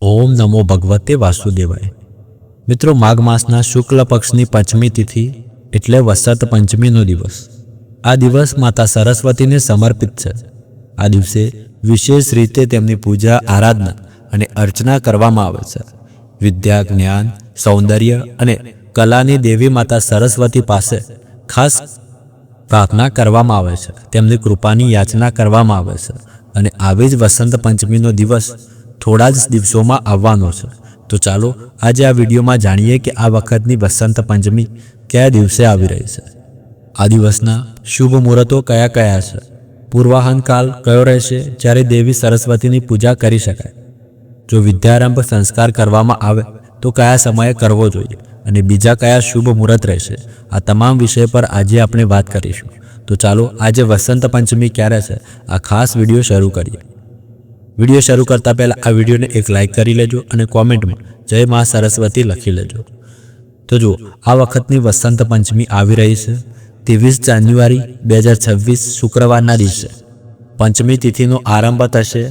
ઓમ નમો ભગવતે વાસુદેવાય। મિત્રો, માઘ માસના શુક્લ પક્ષની પંચમી તિથિ એટલે વસંત પંચમીનો દિવસ। આ દિવસ માતા સરસ્વતીને સમર્પિત છે। આ દિવસે વિશેષ રીતે તેમની પૂજા, આરાધના અને અર્ચના કરવામાં આવે છે। વિદ્યા, જ્ઞાન, સૌંદર્ય અને કલાની દેવી માતા સરસ્વતી પાસે ખાસ પ્રાર્થના કરવામાં આવે છે, તેમની કૃપાની યાચના કરવામાં આવે છે। અને આવી જ વસંત પંચમીનો દિવસ થોડા જ દિવસોમાં આવવાનો છે। તો ચાલો આજે આ વિડીયોમાં જાણીએ કે આ વખતની વસંત પંચમી કયા દિવસે આવી રહી છે, આ દિવસના શુભ મુહૂર્તો કયા કયા છે, પૂર્વાહન કાળ કયો રહેશે જ્યારે દેવી સરસ્વતીની પૂજા કરી શકાય, જો વિદ્યારંભ સંસ્કાર કરવામાં આવે તો કયા સમયે કરવો જોઈએ અને બીજા કયા શુભ મુહૂર્ત રહેશે, આ તમામ વિષય પર આજે આપણે વાત કરીશું। તો ચાલો આજે વસંત પંચમી ક્યારે છે આ ખાસ વિડીયો શરૂ કરીએ। વિડીયો શરૂ કરતા પહેલાં આ વિડીયોને એક લાઇક કરી લેજો અને કોમેન્ટમાં જય મા સરસ્વતી લખી લેજો। તો જુઓ, આ વખતની વસંત પંચમી આવી રહી છે 23 જાન્યુઆરી 2026 શુક્રવારના દિવસે। પંચમી તિથિનો આરંભ થશે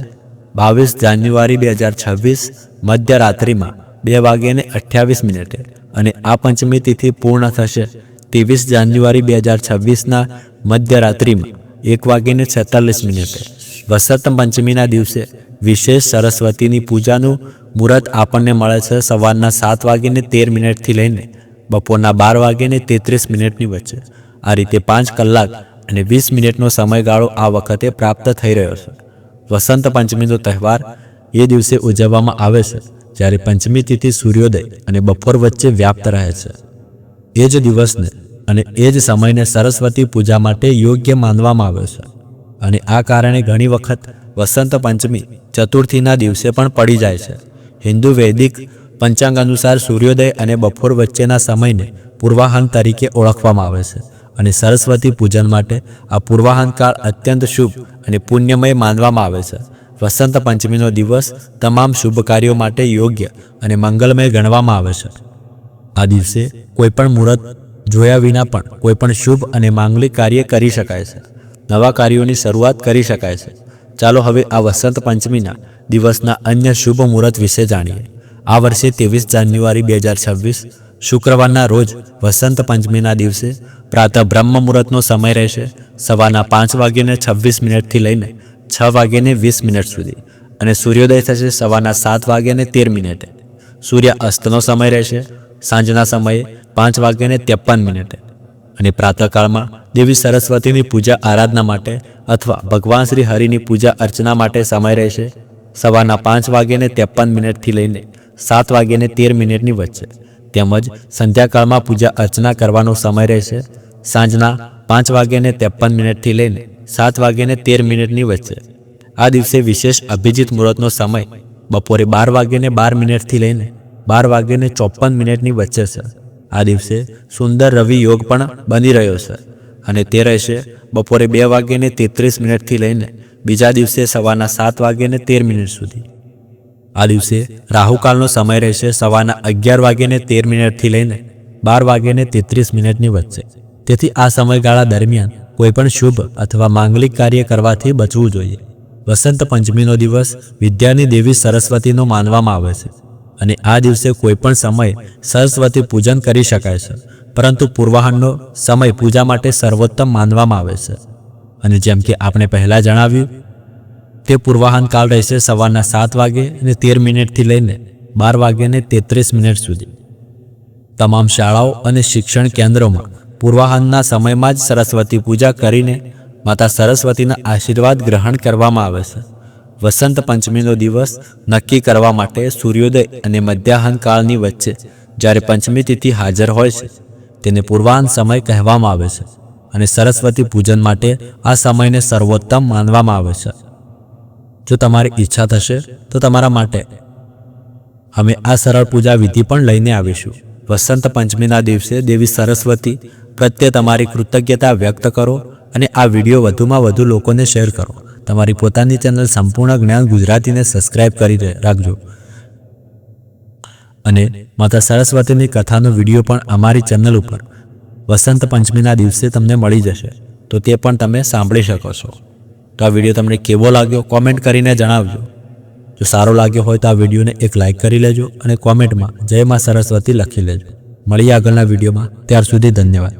22 જાન્યુઆરી 2026 મધ્યરાત્રિમાં 2:28 અને આ પંચમી તિથિ પૂર્ણ થશે 23 જાન્યુઆરી 2026ના મધ્યરાત્રિમાં 1:46। વસંત પંચમીના દિવસે વિશેષ સરસ્વતીની પૂજાનું મુહૂર્ત આપણને મળે છે સવારના 7:13 થી લઈને બપોરના 12:33 વચ્ચે। આ રીતે 5 કલાક અને 20 મિનિટનો સમયગાળો આ વખતે પ્રાપ્ત થઈ રહ્યો છે। વસંત પંચમીનો તહેવાર એ દિવસે ઉજવવામાં આવે છે જ્યારે પંચમી તિથિ સૂર્યોદય અને બપોર વચ્ચે વ્યાપ્ત રહે છે। એ જ દિવસને અને એ જ સમયને સરસ્વતી પૂજા માટે યોગ્ય માનવામાં આવે છે અને આ કારણે ઘણી વખત વસંત પંચમી ચતુર્થીના દિવસે પણ પડી જાય છે। હિન્દુ વૈદિક પંચાંગ અનુસાર સૂર્યોદય અને બપોર વચ્ચેના સમયને પૂર્વાહન તરીકે ઓળખવામાં આવે છે અને સરસ્વતી પૂજન માટે આ પૂર્વાહન કાળ અત્યંત શુભ અને પુણ્યમય માનવામાં આવે છે। વસંત પંચમીનો દિવસ તમામ શુભ કાર્યો માટે યોગ્ય અને મંગલમય ગણવામાં આવે છે। આ દિવસે કોઈપણ મુહૂર્ત જોયા વિના પણ કોઈપણ શુભ અને માંગલિક કાર્ય કરી શકાય છે, નવા કાર્યોની શરૂઆત કરી શકાય છે। ચાલો હવે આ વસંત પંચમીના દિવસના અન્ય શુભ મુહૂર્ત વિશે જાણીએ। આ વર્ષે 23 જાન્યુઆરી 2026 શુક્રવારના રોજ વસંત પંચમીના દિવસે પ્રાતઃ બ્રહ્મ મુહૂર્તનો સમય રહેશે સવારના 5:26 થી લઈને 6:20 સુધી અને સૂર્યોદય થશે સવારના 7:13। સૂર્ય અસ્તનો સમય રહેશે સાંજના સમયે 5:53 અને પ્રાતઃકાળમાં દેવી સરસ્વતીની પૂજા આરાધના માટે અથવા ભગવાન શ્રી હરિની પૂજા અર્ચના માટે સમય રહેશે સવારના 5:53 થી લઈને 7:13 વચ્ચે, તેમજ સંધ્યાકાળમાં પૂજા અર્ચના કરવાનો સમય રહેશે સાંજના 5:53 થી લઈને 7:13 વચ્ચે। આ દિવસે વિશેષ અભિજીત મુહૂર્તનો સમય બપોરે 12:12 થી લઈને 12:54 વચ્ચે છે। આ દિવસે સુંદર રવિ યોગ પણ બની રહ્યો છે અને તે રહેશે બપોરે 2:33 થી લઈને બીજા દિવસે સવારના 7:13 સુધી। આ દિવસે રાહુકાળનો સમય રહેશે સવારના 11:13 થી લઈને 12:33 વચ્ચે। તેથી આ સમયગાળા દરમિયાન કોઈપણ શુભ અથવા માંગલિક કાર્ય કરવાથી બચવું જોઈએ। વસંત પંચમીનો દિવસ વિદ્યાની દેવી સરસ્વતીનો માનવામાં આવે છે અને આ દિવસે કોઈપણ સમયે સરસ્વતી પૂજન કરી શકાય છે, પરંતુ પૂર્વાહનનો સમય પૂજા માટે સર્વોત્તમ માનવામાં આવે છે અને જેમ કે આપણે પહેલાં જણાવ્યું તે પૂર્વાહન કાળ રહેશે સવારના 7:13 થી લઈને 12:33 સુધી। તમામ શાળાઓ અને શિક્ષણ કેન્દ્રોમાં પૂર્વાહનના સમયમાં જ સરસ્વતી પૂજા કરીને માતા સરસ્વતીના આશીર્વાદ ગ્રહણ કરવામાં આવે છે। વસંત પંચમીનો દિવસ નક્કી કરવા માટે સૂર્યોદય અને મધ્યાહન કાળની વચ્ચે જ્યારે પંચમી તિથિ હાજર હોય છે તેને પૂર્વાહન સમય કહેવામાં આવે છે અને સરસ્વતી પૂજન માટે આ સમયને સર્વોત્તમ માનવામાં આવે છે। જો તમારી ઈચ્છા થશે તો તમારા માટે અમે આ સરળ પૂજા વિધિ પણ લઈને આવીશું। વસંત પંચમીના દિવસે દેવી સરસ્વતી પ્રત્યે તમારી કૃતજ્ઞતા વ્યક્ત કરો અને આ વિડીયો વધુમાં વધુ લોકોને શેર કરો। તમારી પોતાની ચેનલ સંપૂર્ણ જ્ઞાન ગુજરાતીને સબસ્ક્રાઇબ કરી રાખજો અને માતા સરસ્વતીની કથાનો વિડીયો પણ અમારી ચેનલ ઉપર વસંત પંચમીના દિવસે તમને મળી જશે, તો તે પણ તમે સાંભળી શકો છો। તો આ વિડીયો તમને કેવો લાગ્યો કોમેન્ટ કરીને જણાવજો જો સારો લાગ્યો હોય તો આ વિડીયોને એક લાઇક કરી લેજો અને કોમેન્ટમાં જય માં સરસ્વતી લખી લેજો. મળીએ આગળના વિડીયોમાં. ત્યાર સુધી ધન્યવાદ.